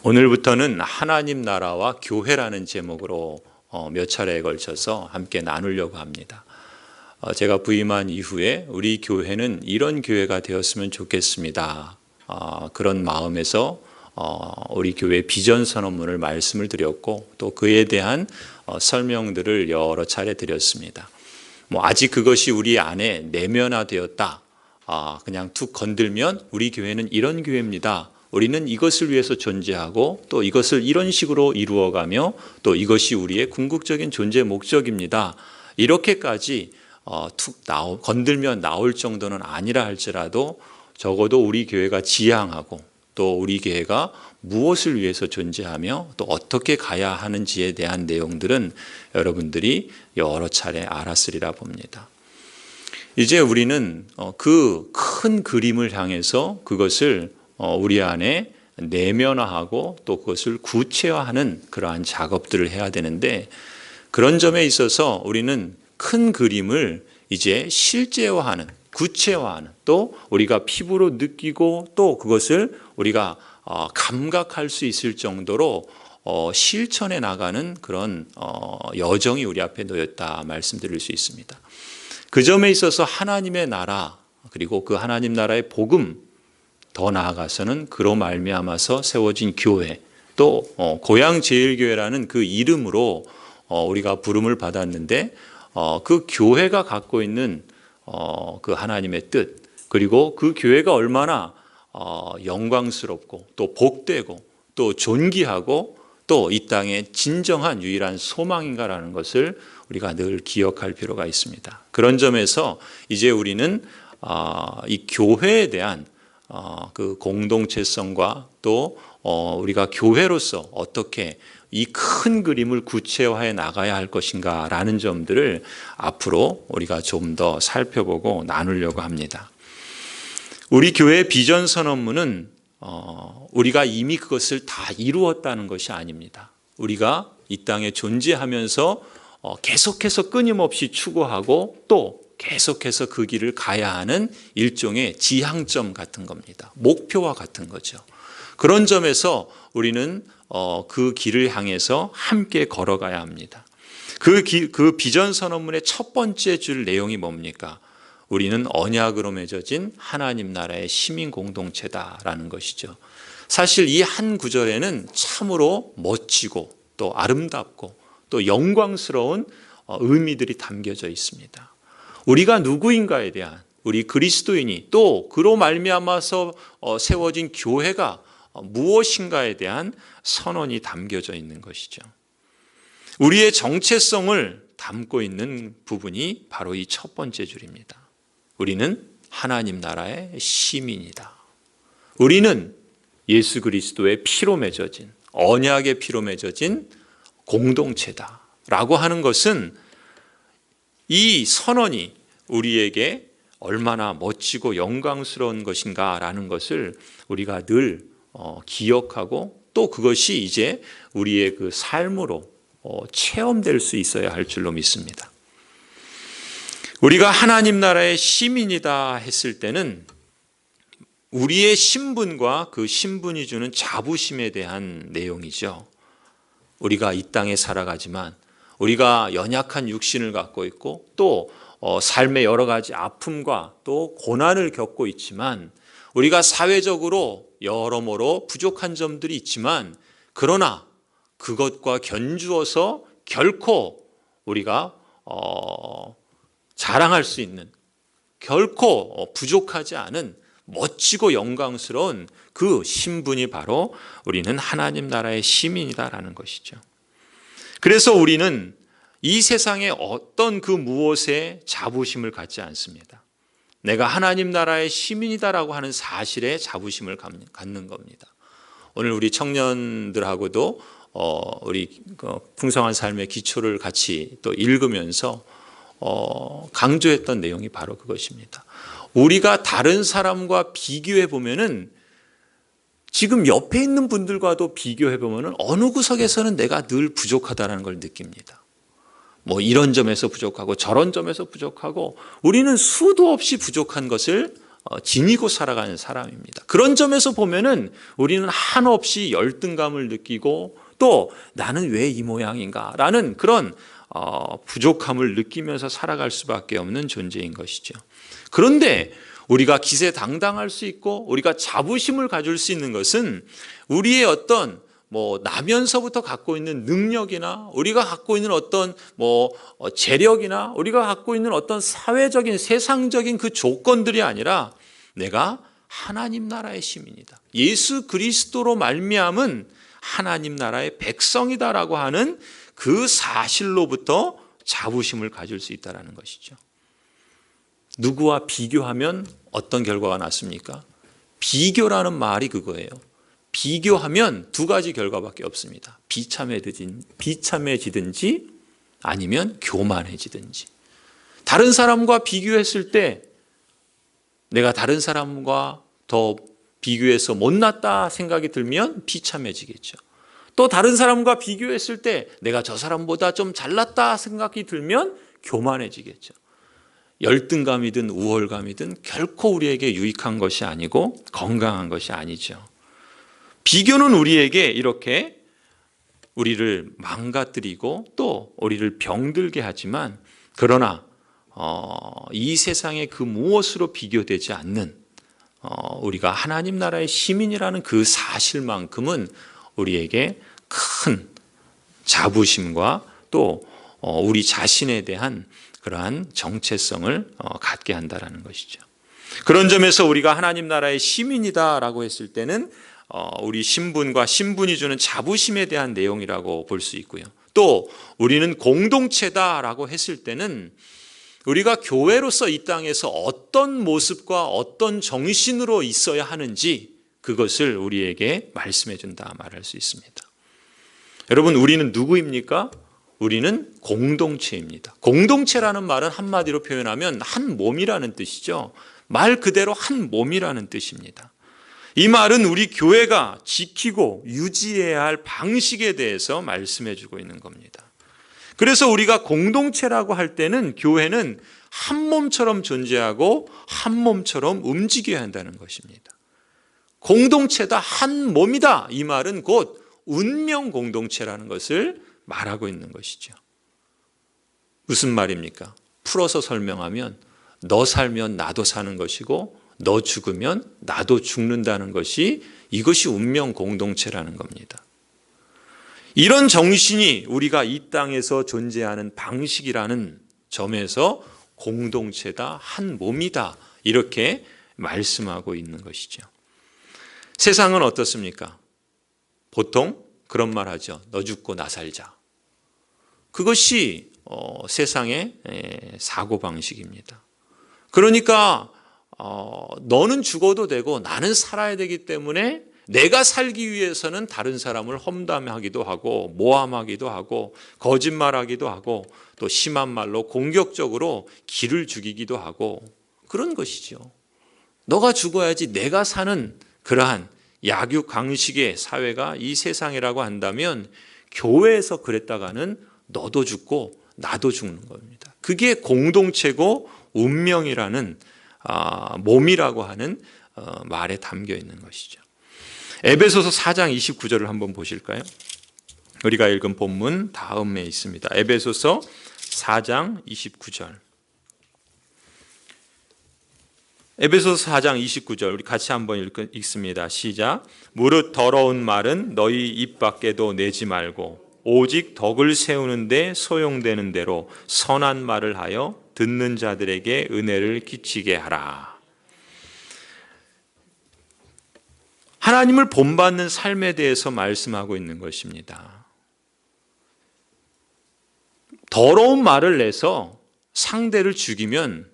오늘부터는 하나님 나라와 교회라는 제목으로 몇 차례에 걸쳐서 함께 나누려고 합니다. 제가 부임한 이후에 우리 교회는 이런 교회가 되었으면 좋겠습니다. 그런 마음에서 우리 교회 비전 선언문을 말씀을 드렸고 또 그에 대한 설명들을 여러 차례 드렸습니다. 아직 그것이 우리 안에 내면화되었다. 그냥 툭 건들면 우리 교회는 이런 교회입니다. 우리는 이것을 위해서 존재하고 또 이것을 이런 식으로 이루어가며 또 이것이 우리의 궁극적인 존재 목적입니다. 이렇게까지 건들면 나올 정도는 아니라 할지라도 적어도 우리 교회가 지향하고 또 우리 교회가 무엇을 위해서 존재하며 또 어떻게 가야 하는지에 대한 내용들은 여러분들이 여러 차례 알았으리라 봅니다. 이제 우리는 그 큰 그림을 향해서 그것을 우리 안에 내면화하고 또 그것을 구체화하는 그러한 작업들을 해야 되는데, 그런 점에 있어서 우리는 큰 그림을 이제 실제화하는, 구체화하는, 또 우리가 피부로 느끼고 또 그것을 우리가 감각할 수 있을 정도로 실천해 나가는 그런 여정이 우리 앞에 놓였다 말씀드릴 수 있습니다. 그 점에 있어서 하나님의 나라, 그리고 그 하나님 나라의 복음, 더 나아가서는 그로 말미암아서 세워진 교회, 또 고향제일교회라는 그 이름으로 우리가 부름을 받았는데, 그 교회가 갖고 있는 그 하나님의 뜻, 그리고 그 교회가 얼마나 영광스럽고 또 복되고 또 존귀하고 또 이 땅의 진정한 유일한 소망인가라는 것을 우리가 늘 기억할 필요가 있습니다. 그런 점에서 이제 우리는 이 교회에 대한 그 공동체성과 또 우리가 교회로서 어떻게 이 큰 그림을 구체화해 나가야 할 것인가 라는 점들을 앞으로 우리가 좀 더 살펴보고 나누려고 합니다. 우리 교회의 비전 선언문은 우리가 이미 그것을 다 이루었다는 것이 아닙니다. 우리가 이 땅에 존재하면서 계속해서 끊임없이 추구하고 또 계속해서 그 길을 가야 하는 일종의 지향점 같은 겁니다. 목표와 같은 거죠. 그런 점에서 우리는 그 길을 향해서 함께 걸어가야 합니다. 그 비전 선언문의 첫 번째 줄 내용이 뭡니까? 우리는 언약으로 맺어진 하나님 나라의 시민 공동체다라는 것이죠. 사실 이 한 구절에는 참으로 멋지고 또 아름답고 또 영광스러운 의미들이 담겨져 있습니다. 우리가 누구인가에 대한, 우리 그리스도인이 또 그로 말미암아서 세워진 교회가 무엇인가에 대한 선언이 담겨져 있는 것이죠. 우리의 정체성을 담고 있는 부분이 바로 이 첫 번째 줄입니다. 우리는 하나님 나라의 시민이다. 우리는 예수 그리스도의 피로 맺어진, 언약의 피로 맺어진 공동체다 라고 하는 것은 이 선언이 우리에게 얼마나 멋지고 영광스러운 것인가라는 것을 우리가 늘 기억하고 또 그것이 이제 우리의 그 삶으로 체험될 수 있어야 할 줄로 믿습니다. 우리가 하나님 나라의 시민이다 했을 때는 우리의 신분과 그 신분이 주는 자부심에 대한 내용이죠. 우리가 이 땅에 살아가지만 우리가 연약한 육신을 갖고 있고 또 삶의 여러 가지 아픔과 또 고난을 겪고 있지만 우리가 사회적으로 여러모로 부족한 점들이 있지만 그러나 그것과 견주어서 결코 우리가 자랑할 수 있는, 결코 부족하지 않은 멋지고 영광스러운 그 신분이 바로 우리는 하나님 나라의 시민이다라는 것이죠. 그래서 우리는 이 세상에 어떤 그 무엇에 자부심을 갖지 않습니다. 내가 하나님 나라의 시민이다라고 하는 사실에 자부심을 갖는 겁니다. 오늘 우리 청년들하고도 우리 풍성한 삶의 기초를 같이 또 읽으면서 강조했던 내용이 바로 그것입니다. 우리가 다른 사람과 비교해 보면은 지금 옆에 있는 분들과도 비교해 보면은 어느 구석에서는 내가 늘 부족하다는 걸 느낍니다. 이런 점에서 부족하고 저런 점에서 부족하고 우리는 수도 없이 부족한 것을 지니고 살아가는 사람입니다. 그런 점에서 보면은 우리는 한없이 열등감을 느끼고 또 나는 왜 이 모양인가 라는 그런 부족함을 느끼면서 살아갈 수밖에 없는 존재인 것이죠. 그런데 우리가 기세당당할 수 있고 우리가 자부심을 가질 수 있는 것은 우리의 어떤 나면서부터 갖고 있는 능력이나 우리가 갖고 있는 어떤 재력이나 우리가 갖고 있는 어떤 사회적인 세상적인 그 조건들이 아니라 내가 하나님 나라의 시민이다. 예수 그리스도로 말미암은 하나님 나라의 백성이다라고 하는 그 사실로부터 자부심을 가질 수 있다는 것이죠. 누구와 비교하면 어떤 결과가 났습니까? 비교라는 말이 그거예요. 비교하면 두 가지 결과밖에 없습니다. 비참해지든지 아니면 교만해지든지. 다른 사람과 비교했을 때 내가 다른 사람과 더 비교해서 못났다 생각이 들면 비참해지겠죠. 또 다른 사람과 비교했을 때 내가 저 사람보다 좀 잘났다 생각이 들면 교만해지겠죠. 열등감이든 우월감이든 결코 우리에게 유익한 것이 아니고 건강한 것이 아니죠. 비교는 우리에게 이렇게 우리를 망가뜨리고 또 우리를 병들게 하지만 그러나 이 세상의 그 무엇으로 비교되지 않는 우리가 하나님 나라의 시민이라는 그 사실만큼은 우리에게 큰 자부심과 또 우리 자신에 대한 그러한 정체성을 갖게 한다는 것이죠. 그런 점에서 우리가 하나님 나라의 시민이다라고 했을 때는 우리 신분과 신분이 주는 자부심에 대한 내용이라고 볼 수 있고요. 또 우리는 공동체다라고 했을 때는 우리가 교회로서 이 땅에서 어떤 모습과 어떤 정신으로 있어야 하는지 그것을 우리에게 말씀해 준다 말할 수 있습니다. 여러분, 우리는 누구입니까? 우리는 공동체입니다. 공동체라는 말은 한마디로 표현하면 한 몸이라는 뜻이죠. 말 그대로 한 몸이라는 뜻입니다. 이 말은 우리 교회가 지키고 유지해야 할 방식에 대해서 말씀해 주고 있는 겁니다. 그래서 우리가 공동체라고 할 때는 교회는 한 몸처럼 존재하고 한 몸처럼 움직여야 한다는 것입니다. 공동체다, 한 몸이다. 이 말은 곧 운명 공동체라는 것을 말하고 있는 것이죠. 무슨 말입니까? 풀어서 설명하면 너 살면 나도 사는 것이고 너 죽으면 나도 죽는다는 것이 이것이 운명 공동체라는 겁니다. 이런 정신이 우리가 이 땅에서 존재하는 방식이라는 점에서 공동체다, 한 몸이다 이렇게 말씀하고 있는 것이죠. 세상은 어떻습니까? 보통 그런 말 하죠. 너 죽고 나 살자. 그것이 세상의 사고방식입니다. 그러니까 너는 죽어도 되고 나는 살아야 되기 때문에 내가 살기 위해서는 다른 사람을 험담하기도 하고 모함하기도 하고 거짓말하기도 하고 또 심한 말로 공격적으로 기를 죽이기도 하고 그런 것이죠. 너가 죽어야지 내가 사는 그러한 약육강식의 사회가 이 세상이라고 한다면 교회에서 그랬다가는 너도 죽고 나도 죽는 겁니다. 그게 공동체고 운명이라는 몸이라고 하는 말에 담겨 있는 것이죠. 에베소서 4장 29절을 한번 보실까요? 우리가 읽은 본문 다음에 있습니다. 에베소서 4장 29절. 에베소서 4장 29절 우리 같이 한번 읽습니다. 시작. 무릇 더러운 말은 너희 입 밖에도 내지 말고 오직 덕을 세우는 데 소용되는 대로 선한 말을 하여 듣는 자들에게 은혜를 끼치게 하라. 하나님을 본받는 삶에 대해서 말씀하고 있는 것입니다. 더러운 말을 내서 상대를 죽이면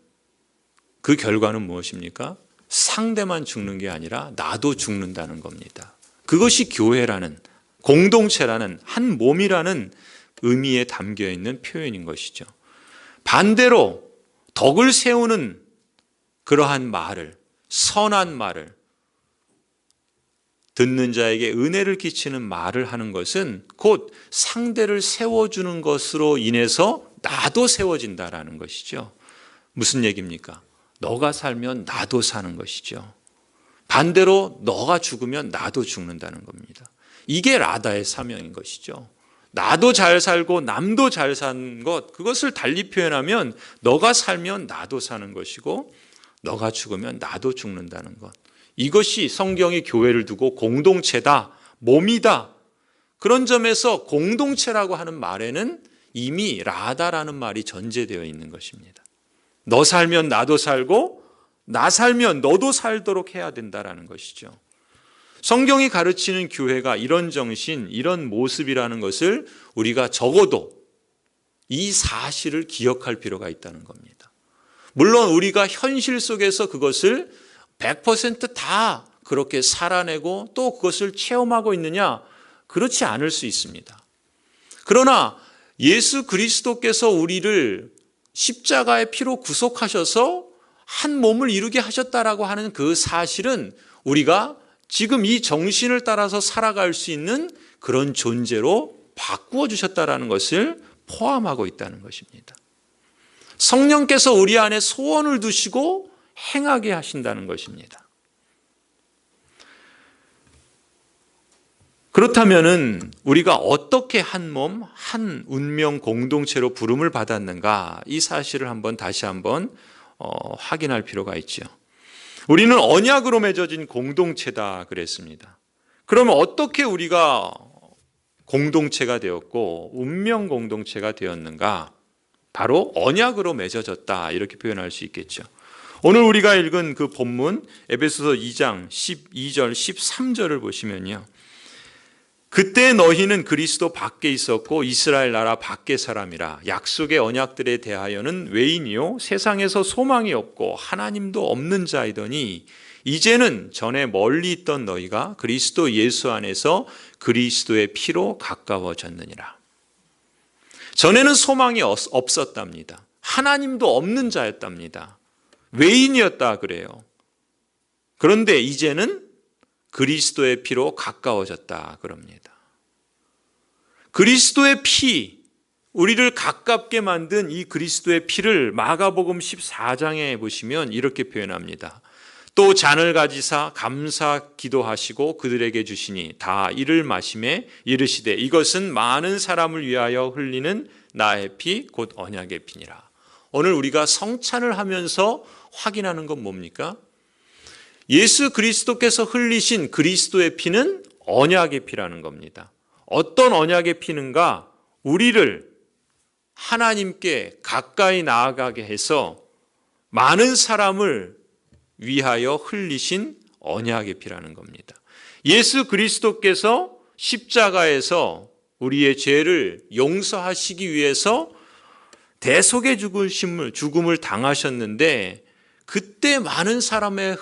그 결과는 무엇입니까? 상대만 죽는 게 아니라 나도 죽는다는 겁니다. 그것이 교회라는 공동체라는 한 몸이라는 의미에 담겨 있는 표현인 것이죠. 반대로 덕을 세우는 그러한 말을, 선한 말을, 듣는 자에게 은혜를 끼치는 말을 하는 것은 곧 상대를 세워주는 것으로 인해서 나도 세워진다라는 것이죠. 무슨 얘기입니까? 너가 살면 나도 사는 것이죠. 반대로 너가 죽으면 나도 죽는다는 겁니다. 이게 라다의 사명인 것이죠. 나도 잘 살고 남도 잘 사는 것, 그것을 달리 표현하면 너가 살면 나도 사는 것이고 너가 죽으면 나도 죽는다는 것. 이것이 성경이 교회를 두고 공동체다, 몸이다. 그런 점에서 공동체라고 하는 말에는 이미 라다라는 말이 전제되어 있는 것입니다. 너 살면 나도 살고 나 살면 너도 살도록 해야 된다라는 것이죠. 성경이 가르치는 교회가 이런 정신, 이런 모습이라는 것을 우리가 적어도 이 사실을 기억할 필요가 있다는 겁니다. 물론 우리가 현실 속에서 그것을 100%다 그렇게 살아내고 또 그것을 체험하고 있느냐? 그렇지 않을 수 있습니다. 그러나 예수 그리스도께서 우리를 십자가의 피로 구속하셔서 한 몸을 이루게 하셨다라고 하는 그 사실은 우리가 지금 이 정신을 따라서 살아갈 수 있는 그런 존재로 바꾸어 주셨다라는 것을 포함하고 있다는 것입니다. 성령께서 우리 안에 소원을 두시고 행하게 하신다는 것입니다. 그렇다면은 우리가 어떻게 한 몸, 한 운명 공동체로 부름을 받았는가, 이 사실을 다시 한번 확인할 필요가 있죠. 우리는 언약으로 맺어진 공동체다 그랬습니다. 그러면 어떻게 우리가 공동체가 되었고 운명 공동체가 되었는가? 바로 언약으로 맺어졌다, 이렇게 표현할 수 있겠죠. 오늘 우리가 읽은 그 본문 에베소서 2장 12절 13절을 보시면요, 그때 너희는 그리스도 밖에 있었고 이스라엘 나라 밖의 사람이라. 약속의 언약들에 대하여는 외인이요 세상에서 소망이 없고 하나님도 없는 자이더니 이제는 전에 멀리 있던 너희가 그리스도 예수 안에서 그리스도의 피로 가까워졌느니라. 전에는 소망이 없었답니다. 하나님도 없는 자였답니다. 외인이었다 그래요. 그런데 이제는 그리스도의 피로 가까워졌다 그럽니다. 그리스도의 피, 우리를 가깝게 만든 이 그리스도의 피를 마가복음 14장에 보시면 이렇게 표현합니다. 또 잔을 가지사 감사 기도하시고 그들에게 주시니 다 이를 마시매 이르시되 이것은 많은 사람을 위하여 흘리는 나의 피 곧 언약의 피니라. 오늘 우리가 성찬을 하면서 확인하는 건 뭡니까? 예수 그리스도께서 흘리신 그리스도의 피는 언약의 피라는 겁니다. 어떤 언약의 피는가? 우리를 하나님께 가까이 나아가게 해서 많은 사람을 위하여 흘리신 언약의 피라는 겁니다. 예수 그리스도께서 십자가에서 우리의 죄를 용서하시기 위해서 대속의 죽음을 당하셨는데 그때 많은 사람을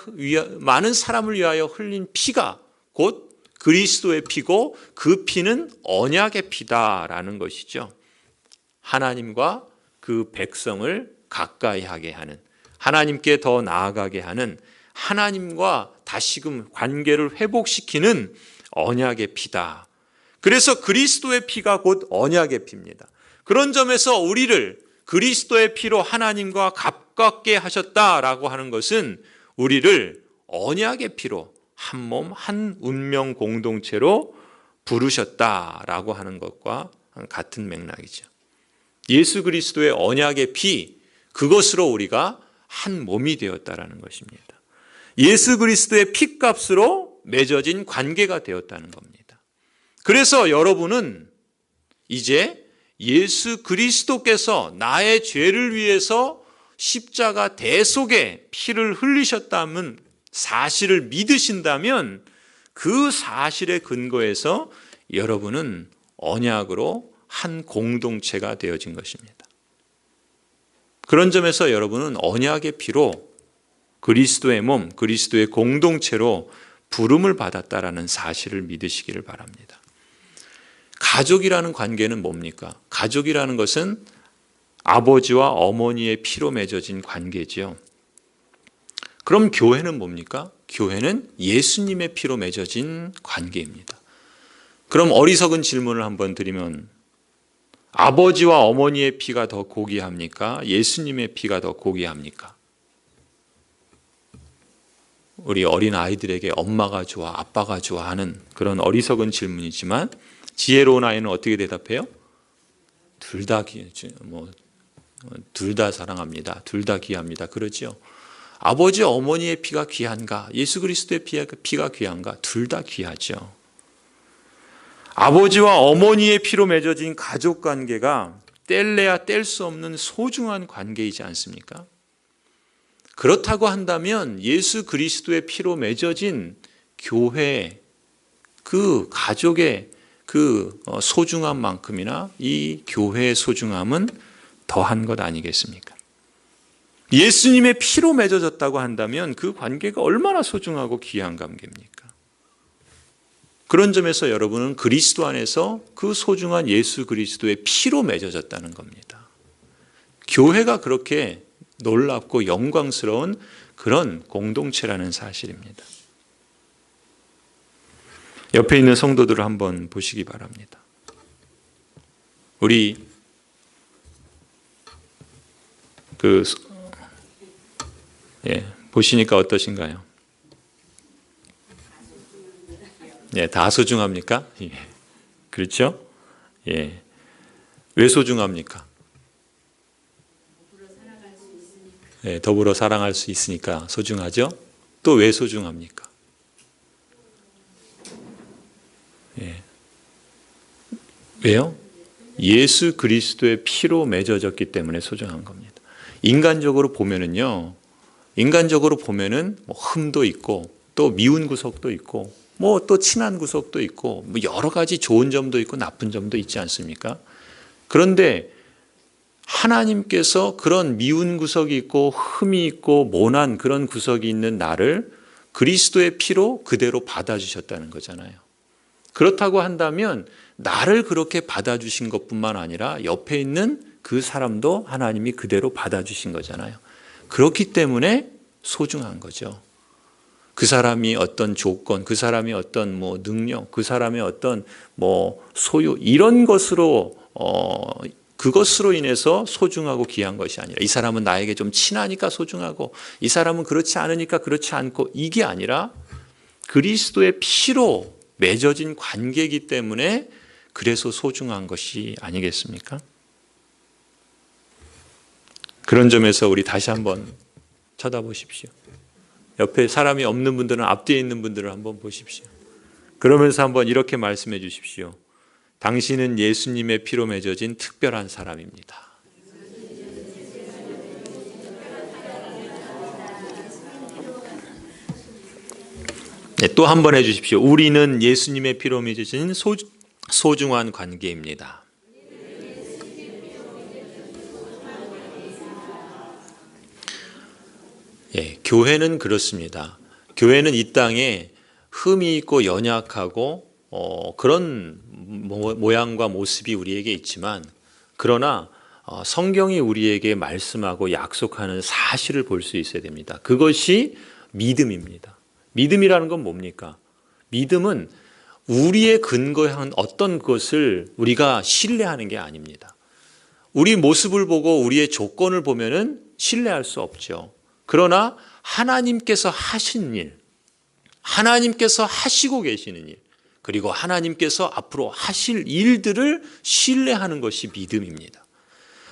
위하여 흘린 피가 곧 그리스도의 피고 그 피는 언약의 피다라는 것이죠. 하나님과 그 백성을 가까이 하게 하는, 하나님께 더 나아가게 하는, 하나님과 다시금 관계를 회복시키는 언약의 피다. 그래서 그리스도의 피가 곧 언약의 피입니다. 그런 점에서 우리를 그리스도의 피로 하나님과 가깝게 하셨다라고 하는 것은 우리를 언약의 피로 한 몸, 한 운명 공동체로 부르셨다라고 하는 것과 같은 맥락이죠. 예수 그리스도의 언약의 피, 그것으로 우리가 한 몸이 되었다라는 것입니다. 예수 그리스도의 피값으로 맺어진 관계가 되었다는 겁니다. 그래서 여러분은 이제 예수 그리스도께서 나의 죄를 위해서 십자가 대속의 피를 흘리셨다는 사실을 믿으신다면 그 사실에 근거해서 여러분은 언약으로 한 공동체가 되어진 것입니다. 그런 점에서 여러분은 언약의 피로 그리스도의 몸, 그리스도의 공동체로 부름을 받았다라는 사실을 믿으시기를 바랍니다. 가족이라는 관계는 뭡니까? 가족이라는 것은 아버지와 어머니의 피로 맺어진 관계지요. 그럼 교회는 뭡니까? 교회는 예수님의 피로 맺어진 관계입니다. 그럼 어리석은 질문을 한번 드리면 아버지와 어머니의 피가 더 고귀합니까? 예수님의 피가 더 고귀합니까? 우리 어린 아이들에게 엄마가 좋아, 아빠가 좋아하는 그런 어리석은 질문이지만 지혜로운 아이는 어떻게 대답해요? 둘 다 사랑합니다. 둘 다 귀합니다. 그러죠. 아버지 어머니의 피가 귀한가? 예수 그리스도의 피가 귀한가? 둘 다 귀하죠. 아버지와 어머니의 피로 맺어진 가족 관계가 뗄래야 뗄 수 없는 소중한 관계이지 않습니까? 그렇다고 한다면 예수 그리스도의 피로 맺어진 교회, 그 가족의 그 소중함만큼이나 이 교회의 소중함은 더한 것 아니겠습니까? 예수님의 피로 맺어졌다고 한다면 그 관계가 얼마나 소중하고 귀한 관계입니까? 그런 점에서 여러분은 그리스도 안에서 그 소중한 예수 그리스도의 피로 맺어졌다는 겁니다. 교회가 그렇게 놀랍고 영광스러운 그런 공동체라는 사실입니다. 옆에 있는 성도들을 한번 보시기 바랍니다. 우리 보시니까 어떠신가요? 다 소중합니까? 그렇죠? 왜 소중합니까? 더불어 살아갈 수 있으니까 소중하죠? 또 왜 소중합니까? 왜요? 예수 그리스도의 피로 맺어졌기 때문에 소중한 겁니다. 인간적으로 보면은 흠도 있고 또 미운 구석도 있고 또 친한 구석도 있고 여러 가지 좋은 점도 있고 나쁜 점도 있지 않습니까? 그런데 하나님께서 그런 미운 구석이 있고 흠이 있고 모난 그런 구석이 있는 나를 그리스도의 피로 그대로 받아주셨다는 거잖아요. 그렇다고 한다면 나를 그렇게 받아주신 것뿐만 아니라 옆에 있는 그 사람도 하나님이 그대로 받아주신 거잖아요. 그렇기 때문에 소중한 거죠. 그 사람이 어떤 조건, 그 사람이 어떤 능력, 그 사람의 어떤 소유 이런 것으로 그것으로 인해서 소중하고 귀한 것이 아니라 이 사람은 나에게 좀 친하니까 소중하고 이 사람은 그렇지 않으니까 그렇지 않고 이게 아니라 그리스도의 피로 맺어진 관계이기 때문에 그래서 소중한 것이 아니겠습니까? 그런 점에서 우리 다시 한번 쳐다보십시오. 옆에 사람이 없는 분들은 앞뒤에 있는 분들을 한번 보십시오. 그러면서 한번 이렇게 말씀해 주십시오. 당신은 예수님의 피로 맺어진 특별한 사람입니다. 또 한 번 해주십시오. 우리는 예수님의 피로 맺어진 소중한 관계입니다. 교회는 그렇습니다. 교회는 이 땅에 흠이 있고 연약하고 그런 모양과 모습이 우리에게 있지만 그러나 성경이 우리에게 말씀하고 약속하는 사실을 볼 수 있어야 됩니다. 그것이 믿음입니다. 믿음이라는 건 뭡니까? 믿음은 우리의 근거한 어떤 것을 우리가 신뢰하는 게 아닙니다. 우리 모습을 보고 우리의 조건을 보면은 신뢰할 수 없죠. 그러나 하나님께서 하신 일, 하나님께서 하시고 계시는 일, 그리고 하나님께서 앞으로 하실 일들을 신뢰하는 것이 믿음입니다.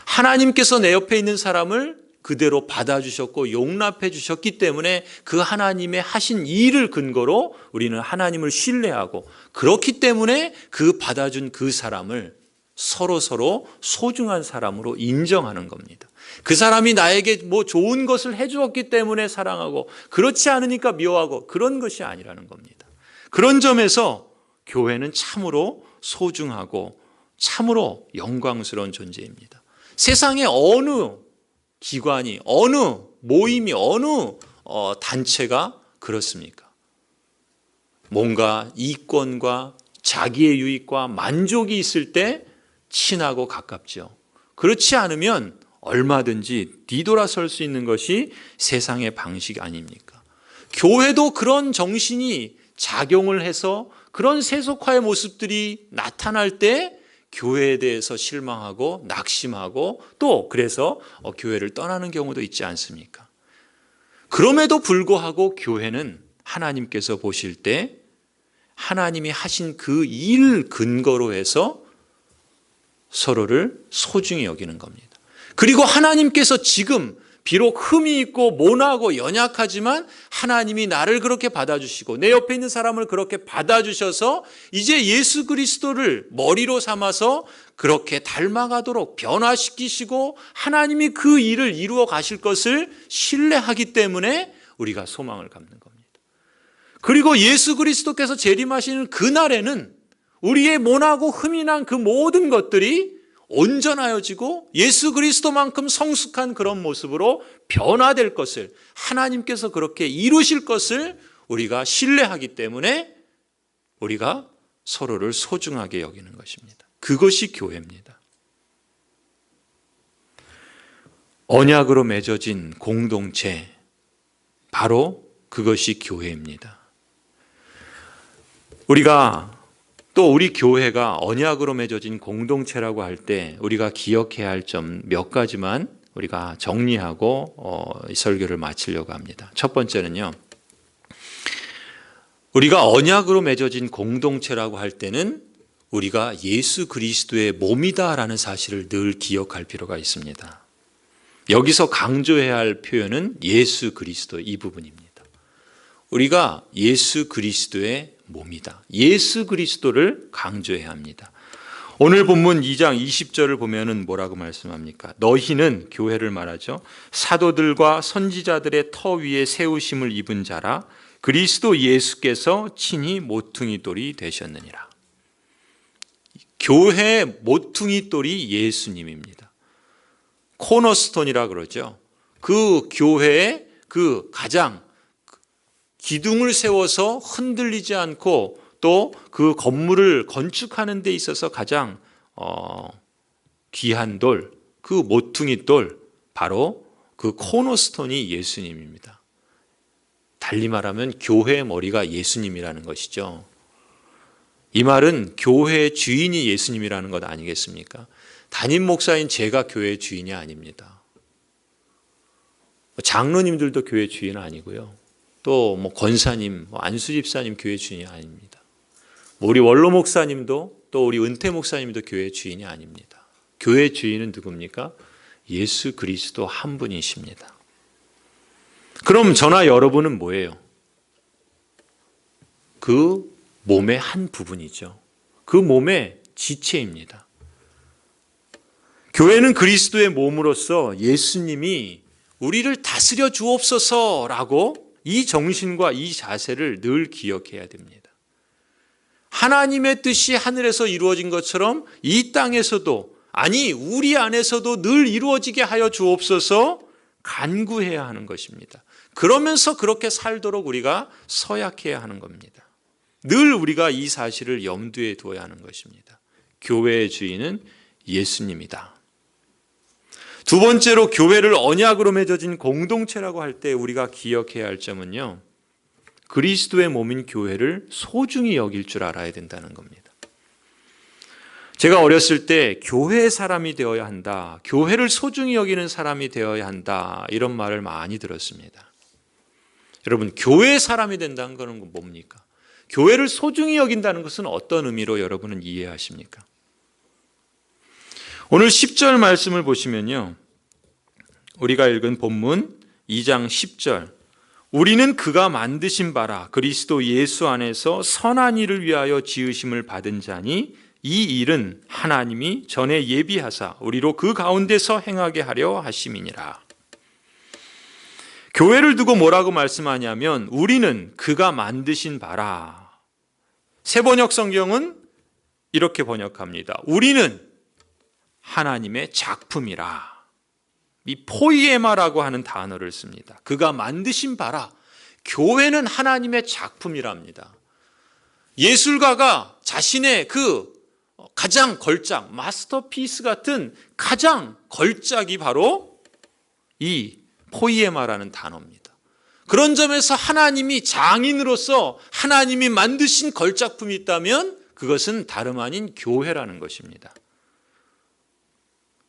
하나님께서 내 옆에 있는 사람을 그대로 받아주셨고 용납해 주셨기 때문에 그 하나님의 하신 일을 근거로 우리는 하나님을 신뢰하고 그렇기 때문에 그 받아준 그 사람을 서로 소중한 사람으로 인정하는 겁니다. 그 사람이 나에게 좋은 것을 해주었기 때문에 사랑하고 그렇지 않으니까 미워하고 그런 것이 아니라는 겁니다. 그런 점에서 교회는 참으로 소중하고 참으로 영광스러운 존재입니다. 세상의 어느 기관이 어느 모임이 어느 단체가 그렇습니까? 뭔가 이권과 자기의 유익과 만족이 있을 때 친하고 가깝죠. 그렇지 않으면 얼마든지 뒤돌아설 수 있는 것이 세상의 방식 아닙니까? 교회도 그런 정신이 작용을 해서 그런 세속화의 모습들이 나타날 때 교회에 대해서 실망하고 낙심하고 또 그래서 교회를 떠나는 경우도 있지 않습니까? 그럼에도 불구하고 교회는 하나님께서 보실 때 하나님이 하신 그 일 근거로 해서 서로를 소중히 여기는 겁니다. 그리고 하나님께서 지금 비록 흠이 있고 모나고 연약하지만 하나님이 나를 그렇게 받아주시고 내 옆에 있는 사람을 그렇게 받아주셔서 이제 예수 그리스도를 머리로 삼아서 그렇게 닮아가도록 변화시키시고 하나님이 그 일을 이루어 가실 것을 신뢰하기 때문에 우리가 소망을 갖는 겁니다. 그리고 예수 그리스도께서 재림하시는 그날에는 우리의 모나고 흠이 난 그 모든 것들이 온전하여지고 예수 그리스도만큼 성숙한 그런 모습으로 변화될 것을 하나님께서 그렇게 이루실 것을 우리가 신뢰하기 때문에 우리가 서로를 소중하게 여기는 것입니다. 그것이 교회입니다. 언약으로 맺어진 공동체, 바로 그것이 교회입니다. 우리 교회가 언약으로 맺어진 공동체라고 할 때 우리가 기억해야 할 점 몇 가지만 우리가 정리하고 이 설교를 마치려고 합니다. 첫 번째는요, 우리가 언약으로 맺어진 공동체라고 할 때는 우리가 예수 그리스도의 몸이다라는 사실을 늘 기억할 필요가 있습니다. 여기서 강조해야 할 표현은 예수 그리스도 이 부분입니다. 우리가 예수 그리스도의 몸이다. 예수 그리스도를 강조해야 합니다. 오늘 본문 2장 20절을 보면은 뭐라고 말씀합니까? 너희는, 교회를 말하죠, 사도들과 선지자들의 터 위에 세우심을 입은 자라 그리스도 예수께서 친히 모퉁이 돌이 되셨느니라. 교회의 모퉁이 돌이 예수님입니다. 코너스톤이라 그러죠. 그 교회의 그 가장 기둥을 세워서 흔들리지 않고 또 그 건물을 건축하는 데 있어서 가장 귀한 돌, 그 모퉁이 돌, 바로 그 코너스톤이 예수님입니다. 달리 말하면 교회의 머리가 예수님이라는 것이죠. 이 말은 교회의 주인이 예수님이라는 것 아니겠습니까? 담임 목사인 제가 교회의 주인이 아닙니다. 장로님들도 교회 주인은 아니고요. 또 권사님, 안수 집사님 교회 주인이 아닙니다. 우리 원로 목사님도 또 우리 은퇴 목사님도 교회 주인이 아닙니다. 교회 주인은 누굽니까? 예수 그리스도 한 분이십니다. 그럼 저나 여러분은 뭐예요? 그 몸의 한 부분이죠. 그 몸의 지체입니다. 교회는 그리스도의 몸으로서 예수님이 우리를 다스려 주옵소서라고 이 정신과 이 자세를 늘 기억해야 됩니다. 하나님의 뜻이 하늘에서 이루어진 것처럼 이 땅에서도, 아니 우리 안에서도 늘 이루어지게 하여 주옵소서 간구해야 하는 것입니다. 그러면서 그렇게 살도록 우리가 서약해야 하는 겁니다. 늘 우리가 이 사실을 염두에 두어야 하는 것입니다. 교회의 주인은 예수님이다. 두 번째로 교회를 언약으로 맺어진 공동체라고 할 때 우리가 기억해야 할 점은요, 그리스도의 몸인 교회를 소중히 여길 줄 알아야 된다는 겁니다. 제가 어렸을 때 교회의 사람이 되어야 한다, 교회를 소중히 여기는 사람이 되어야 한다, 이런 말을 많이 들었습니다. 여러분, 교회의 사람이 된다는 것은 뭡니까? 교회를 소중히 여긴다는 것은 어떤 의미로 여러분은 이해하십니까? 오늘 10절 말씀을 보시면요, 우리가 읽은 본문 2장 10절, 우리는 그가 만드신 바라 그리스도 예수 안에서 선한 일을 위하여 지으심을 받은 자니 이 일은 하나님이 전에 예비하사 우리로 그 가운데서 행하게 하려 하심이니라. 교회를 두고 뭐라고 말씀하냐면 우리는 그가 만드신 바라. 새번역 성경은 이렇게 번역합니다. 우리는 하나님의 작품이라. 이 포이에마라고 하는 단어를 씁니다. 그가 만드신 바라. 교회는 하나님의 작품이랍니다. 예술가가 자신의 그 가장 걸작, 마스터피스 같은 가장 걸작이 바로 이 포이에마라는 단어입니다. 그런 점에서 하나님이 장인으로서 하나님이 만드신 걸작품이 있다면 그것은 다름 아닌 교회라는 것입니다.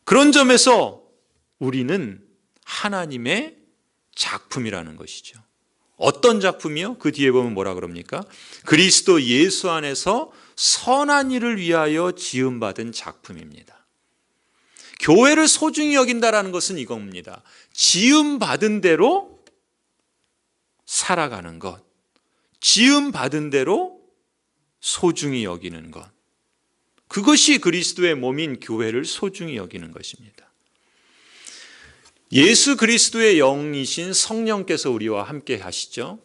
그런 점에서 우리는 하나님의 작품이라는 것이죠. 어떤 작품이요? 그 뒤에 보면 뭐라 그럽니까? 그리스도 예수 안에서 선한 일을 위하여 지음받은 작품입니다. 교회를 소중히 여긴다라는 것은 이겁니다. 지음받은 대로 살아가는 것, 지음받은 대로 소중히 여기는 것, 그것이 그리스도의 몸인 교회를 소중히 여기는 것입니다. 예수 그리스도의 영이신 성령께서 우리와 함께 하시죠.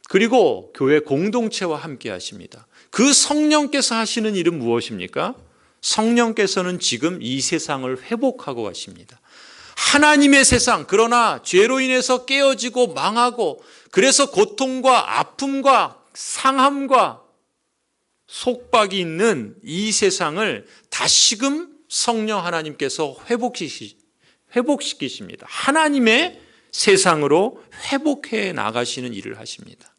그리고 교회 공동체와 함께 하십니다. 그 성령께서 하시는 일은 무엇입니까? 성령께서는 지금 이 세상을 회복하고 가십니다. 하나님의 세상, 그러나 죄로 인해서 깨어지고 망하고 그래서 고통과 아픔과 상함과 속박이 있는 이 세상을 다시금 성령 하나님께서 회복시키십니다. 하나님의 세상으로 회복해 나가시는 일을 하십니다.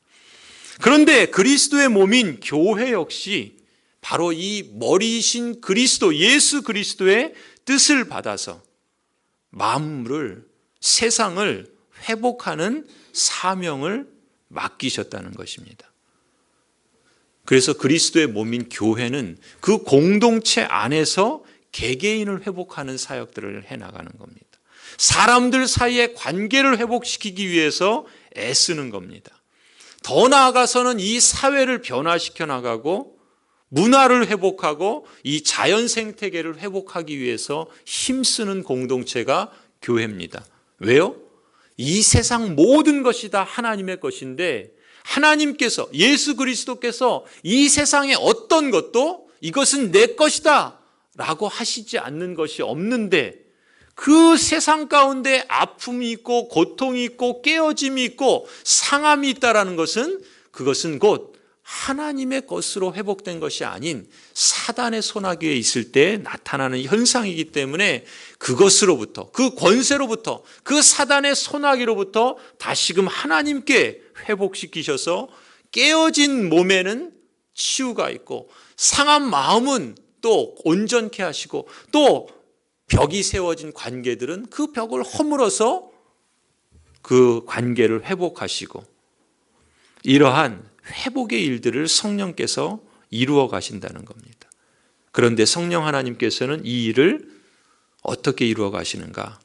그런데 그리스도의 몸인 교회 역시 바로 이 머리이신 그리스도, 예수 그리스도의 뜻을 받아서 만물을, 세상을 회복하는 사명을 맡기셨다는 것입니다. 그래서 그리스도의 몸인 교회는 그 공동체 안에서 개개인을 회복하는 사역들을 해나가는 겁니다. 사람들 사이의 관계를 회복시키기 위해서 애쓰는 겁니다. 더 나아가서는 이 사회를 변화시켜 나가고 문화를 회복하고 이 자연 생태계를 회복하기 위해서 힘쓰는 공동체가 교회입니다. 왜요? 이 세상 모든 것이 다 하나님의 것인데 하나님께서, 예수 그리스도께서 이 세상의 어떤 것도 이것은 내 것이다 라고 하시지 않는 것이 없는데, 그 세상 가운데 아픔이 있고 고통이 있고 깨어짐이 있고 상함이 있다라는 것은, 그것은 곧 하나님의 것으로 회복된 것이 아닌 사단의 손아귀에 있을 때 나타나는 현상이기 때문에 그것으로부터, 그 권세로부터, 그 사단의 손아귀로부터 다시금 하나님께 회복시키셔서 깨어진 몸에는 치유가 있고 상한 마음은 또 온전케 하시고, 또 벽이 세워진 관계들은 그 벽을 허물어서 그 관계를 회복하시고, 이러한 회복의 일들을 성령께서 이루어 가신다는 겁니다. 그런데 성령 하나님께서는 이 일을 어떻게 이루어 가시는가?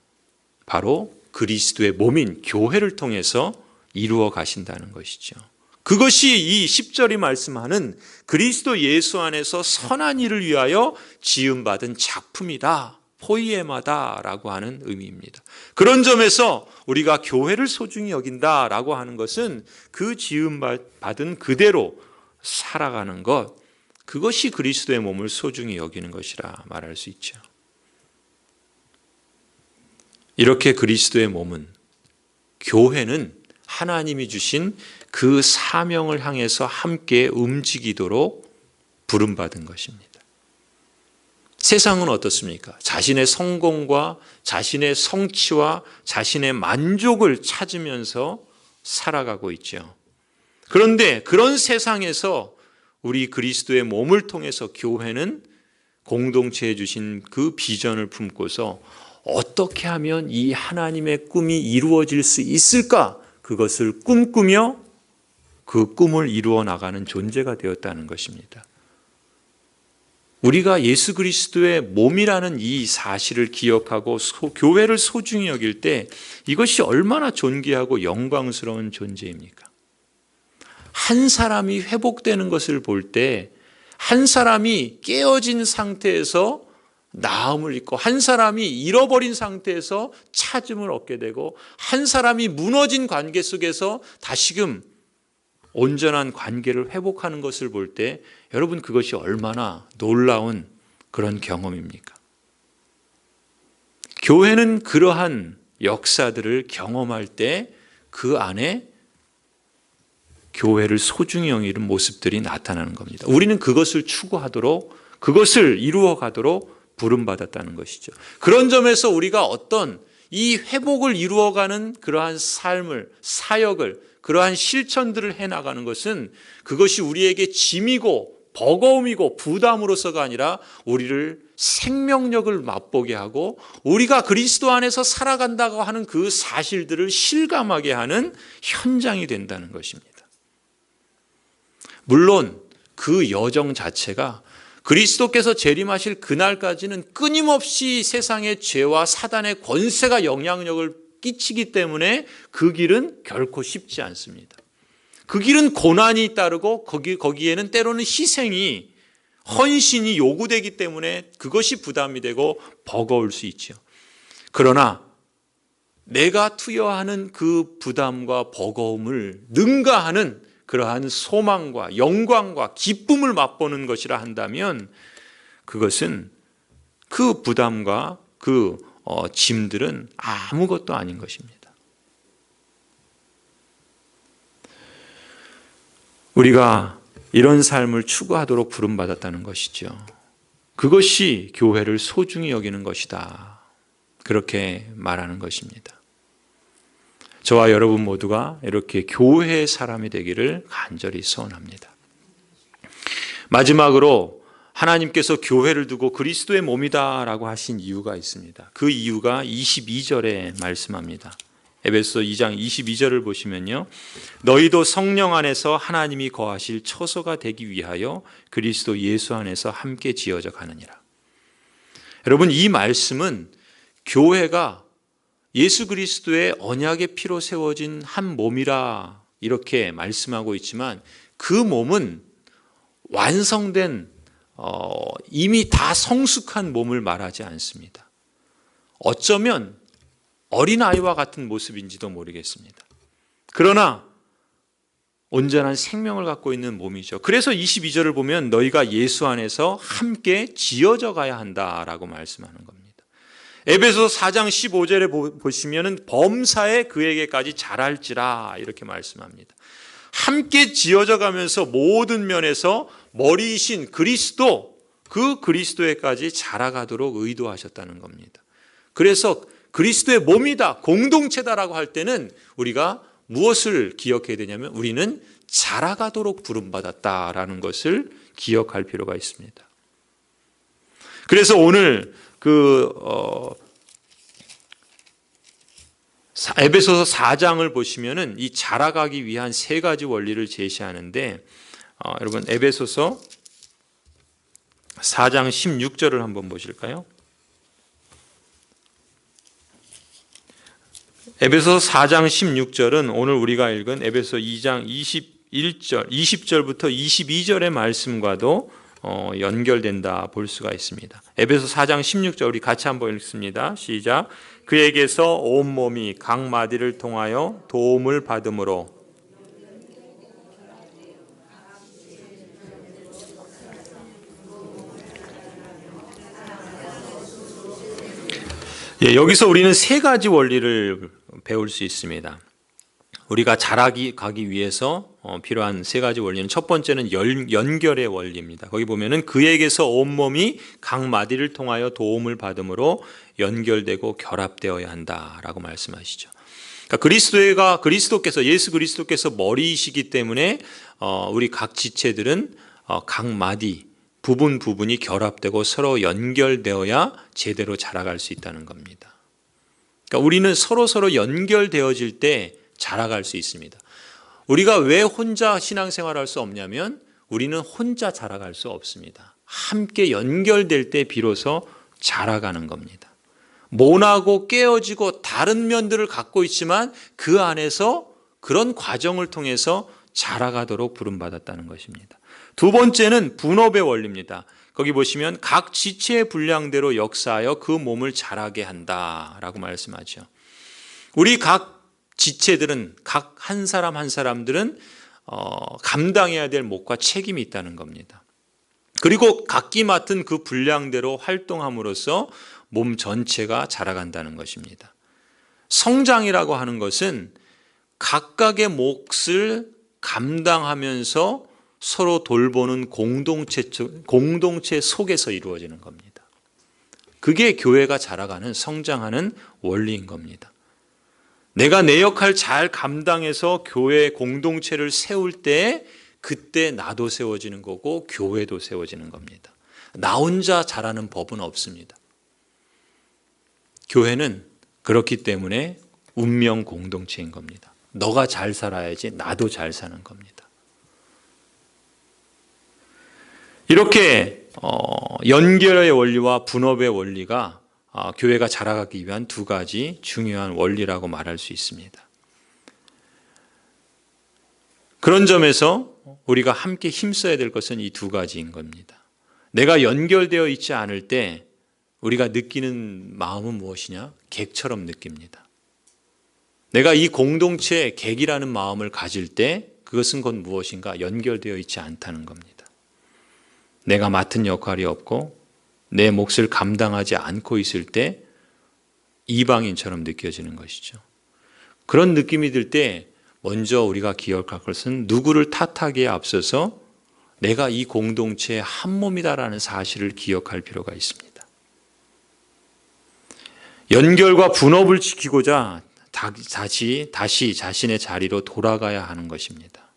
바로 그리스도의 몸인 교회를 통해서 이루어 가신다는 것이죠. 그것이 이 10절이 말씀하는 그리스도 예수 안에서 선한 일을 위하여 지음받은 작품이다, 포이에마다라고 하는 의미입니다. 그런 점에서 우리가 교회를 소중히 여긴다라고 하는 것은 그 지음받은 그대로 살아가는 것, 그것이 그리스도의 몸을 소중히 여기는 것이라 말할 수 있죠. 이렇게 그리스도의 몸은, 교회는 하나님이 주신 그 사명을 향해서 함께 움직이도록 부름받은 것입니다. 세상은 어떻습니까? 자신의 성공과 자신의 성취와 자신의 만족을 찾으면서 살아가고 있죠. 그런데 그런 세상에서 우리 그리스도의 몸을 통해서 교회는 공동체에 주신 그 비전을 품고서 어떻게 하면 이 하나님의 꿈이 이루어질 수 있을까? 그것을 꿈꾸며 그 꿈을 이루어 나가는 존재가 되었다는 것입니다. 우리가 예수 그리스도의 몸이라는 이 사실을 기억하고 교회를 소중히 여길 때 이것이 얼마나 존귀하고 영광스러운 존재입니까? 한 사람이 회복되는 것을 볼 때, 한 사람이 깨어진 상태에서 나음을 입고, 한 사람이 잃어버린 상태에서 찾음을 얻게 되고, 한 사람이 무너진 관계 속에서 다시금 온전한 관계를 회복하는 것을 볼 때, 여러분, 그것이 얼마나 놀라운 그런 경험입니까? 교회는 그러한 역사들을 경험할 때 그 안에 교회를 소중히 여기는 모습들이 나타나는 겁니다. 우리는 그것을 추구하도록, 그것을 이루어가도록 부름받았다는 것이죠. 그런 점에서 우리가 어떤 이 회복을 이루어가는 그러한 삶을, 사역을, 그러한 실천들을 해나가는 것은 그것이 우리에게 짐이고 버거움이고 부담으로서가 아니라 우리를 생명력을 맛보게 하고 우리가 그리스도 안에서 살아간다고 하는 그 사실들을 실감하게 하는 현장이 된다는 것입니다. 물론 그 여정 자체가 그리스도께서 재림하실 그날까지는 끊임없이 세상의 죄와 사단의 권세가 영향력을 끼치기 때문에 그 길은 결코 쉽지 않습니다. 그 길은 고난이 따르고 거기에는 때로는 희생이, 헌신이 요구되기 때문에 그것이 부담이 되고 버거울 수 있죠. 그러나 내가 투여하는 그 부담과 버거움을 능가하는 그러한 소망과 영광과 기쁨을 맛보는 것이라 한다면 그것은 그 부담과 그 짐들은 아무것도 아닌 것입니다. 우리가 이런 삶을 추구하도록 부름받았다는 것이죠. 그것이 교회를 소중히 여기는 것이다. 그렇게 말하는 것입니다. 저와 여러분 모두가 이렇게 교회의 사람이 되기를 간절히 소원합니다. 마지막으로 하나님께서 교회를 두고 그리스도의 몸이다라고 하신 이유가 있습니다. 그 이유가 22절에 말씀합니다. 에베소 2장 22절을 보시면요. 너희도 성령 안에서 하나님이 거하실 처소가 되기 위하여 그리스도 예수 안에서 함께 지어져 가느니라. 여러분, 이 말씀은 교회가 예수 그리스도의 언약의 피로 세워진 한 몸이라 이렇게 말씀하고 있지만 그 몸은 완성된 이미 다 성숙한 몸을 말하지 않습니다. 어쩌면 어린아이와 같은 모습인지도 모르겠습니다. 그러나 온전한 생명을 갖고 있는 몸이죠. 그래서 22절을 보면 너희가 예수 안에서 함께 지어져 가야 한다라고 말씀하는 겁니다. 에베소 4장 15절에 보시면 범사에 그에게까지 자랄지라 이렇게 말씀합니다. 함께 지어져 가면서 모든 면에서 머리이신 그리스도, 그 그리스도에까지 자라가도록 의도하셨다는 겁니다. 그래서 그리스도의 몸이다, 공동체다라고 할 때는 우리가 무엇을 기억해야 되냐면 우리는 자라가도록 부름받았다라는 것을 기억할 필요가 있습니다. 그래서 오늘 에베소서 4장을 보시면은 이 자라가기 위한 세 가지 원리를 제시하는데 여러분 에베소서 4장 16절을 한번 보실까요? 에베소 4장 16절은 오늘 우리가 읽은 에베소 2장 20절부터 22절의 말씀과도 연결된다 볼 수가 있습니다. 에베소 4장 16절 우리 같이 한번 읽습니다. 시작. 그에게서 온몸이 각 마디를 통하여 도움을 받음으로 여기서 우리는 세 가지 원리를 배울 수 있습니다. 우리가 자라가기 위해서 필요한 세 가지 원리는 첫 번째는 연결의 원리입니다. 거기 보면은 그에게서 온몸이 각 마디를 통하여 도움을 받음으로 연결되고 결합되어야 한다라고 말씀하시죠. 그러니까 그리스도께서 예수 그리스도께서 머리이시기 때문에 우리 각 지체들은 각 마디 부분이 결합되고 서로 연결되어야 제대로 자라갈 수 있다는 겁니다. 그러니까 우리는 서로 연결되어질 때 자라갈 수 있습니다. 우리가 왜 혼자 신앙생활을 할 수 없냐면 우리는 혼자 자라갈 수 없습니다. 함께 연결될 때 비로소 자라가는 겁니다. 모나고 깨어지고 다른 면들을 갖고 있지만 그 안에서 그런 과정을 통해서 자라가도록 부름받았다는 것입니다. 두 번째는 분업의 원리입니다. 거기 보시면 각 지체의 분량대로 역사하여 그 몸을 자라게 한다라고 말씀하죠. 우리 각 지체들은 각 한 사람 한 사람들은 감당해야 될 몫과 책임이 있다는 겁니다. 그리고 각기 맡은 그 분량대로 활동함으로써 몸 전체가 자라간다는 것입니다. 성장이라고 하는 것은 각각의 몫을 감당하면서 서로 돌보는 공동체 속에서 이루어지는 겁니다. 그게 교회가 자라가는 성장하는 원리인 겁니다. 내가 내 역할 잘 감당해서 교회 공동체를 세울 때 그때 나도 세워지는 거고 교회도 세워지는 겁니다. 나 혼자 잘하는 법은 없습니다. 교회는 그렇기 때문에 운명 공동체인 겁니다. 너가 잘 살아야지 나도 잘 사는 겁니다. 이렇게 연결의 원리와 분업의 원리가 교회가 자라가기 위한 두 가지 중요한 원리라고 말할 수 있습니다. 그런 점에서 우리가 함께 힘써야 될 것은 이 두 가지인 겁니다. 내가 연결되어 있지 않을 때 우리가 느끼는 마음은 무엇이냐? 객처럼 느낍니다. 내가 이 공동체에 객이라는 마음을 가질 때 그것은 곧 무엇인가? 연결되어 있지 않다는 겁니다. 내가 맡은 역할이 없고 내 몫을 감당하지 않고 있을 때 이방인처럼 느껴지는 것이죠. 그런 느낌이 들 때 먼저 우리가 기억할 것은 누구를 탓하기에 앞서서 내가 이 공동체의 한 몸이다라는 사실을 기억할 필요가 있습니다. 연결과 분업을 지키고자 다시 자신의 자리로 돌아가야 하는 것입니다.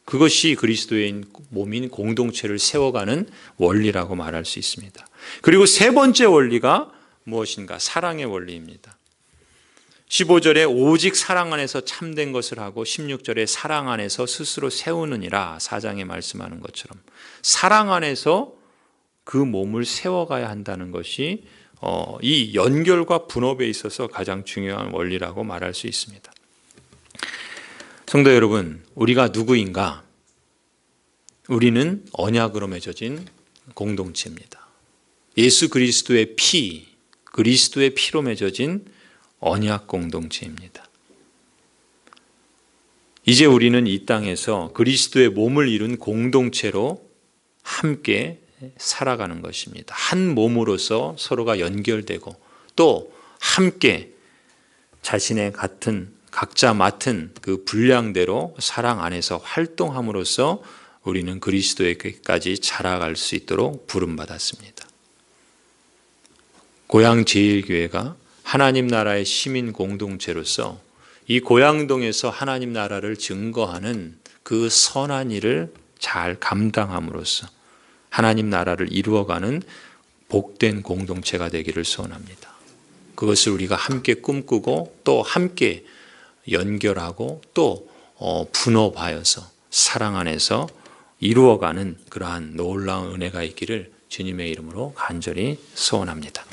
그것이 그리스도의 몸인 공동체를 세워가는 원리라고 말할 수 있습니다. 그리고 세 번째 원리가 무엇인가? 사랑의 원리입니다. 15절에 오직 사랑 안에서 참된 것을 하고 16절에 사랑 안에서 스스로 세우느니라 4장에 말씀하는 것처럼 사랑 안에서 그 몸을 세워가야 한다는 것이 이 연결과 분업에 있어서 가장 중요한 원리라고 말할 수 있습니다. 성도 여러분, 우리가 누구인가? 우리는 언약으로 맺어진 공동체입니다. 예수 그리스도의 피, 그리스도의 피로 맺어진 언약 공동체입니다. 이제 우리는 이 땅에서 그리스도의 몸을 이룬 공동체로 함께 살아가는 것입니다. 한 몸으로서 서로가 연결되고 또 함께 자신의 같은 각자 맡은 그 분량대로 사랑 안에서 활동함으로써 우리는 그리스도에게까지 자라갈 수 있도록 부름받았습니다. 고향제일교회가 하나님 나라의 시민 공동체로서 이 고향동에서 하나님 나라를 증거하는 그 선한 일을 잘 감당함으로써 하나님 나라를 이루어가는 복된 공동체가 되기를 소원합니다. 그것을 우리가 함께 꿈꾸고 또 함께 연결하고 또 분업하여서 사랑 안에서 이루어가는 그러한 놀라운 은혜가 있기를 주님의 이름으로 간절히 소원합니다.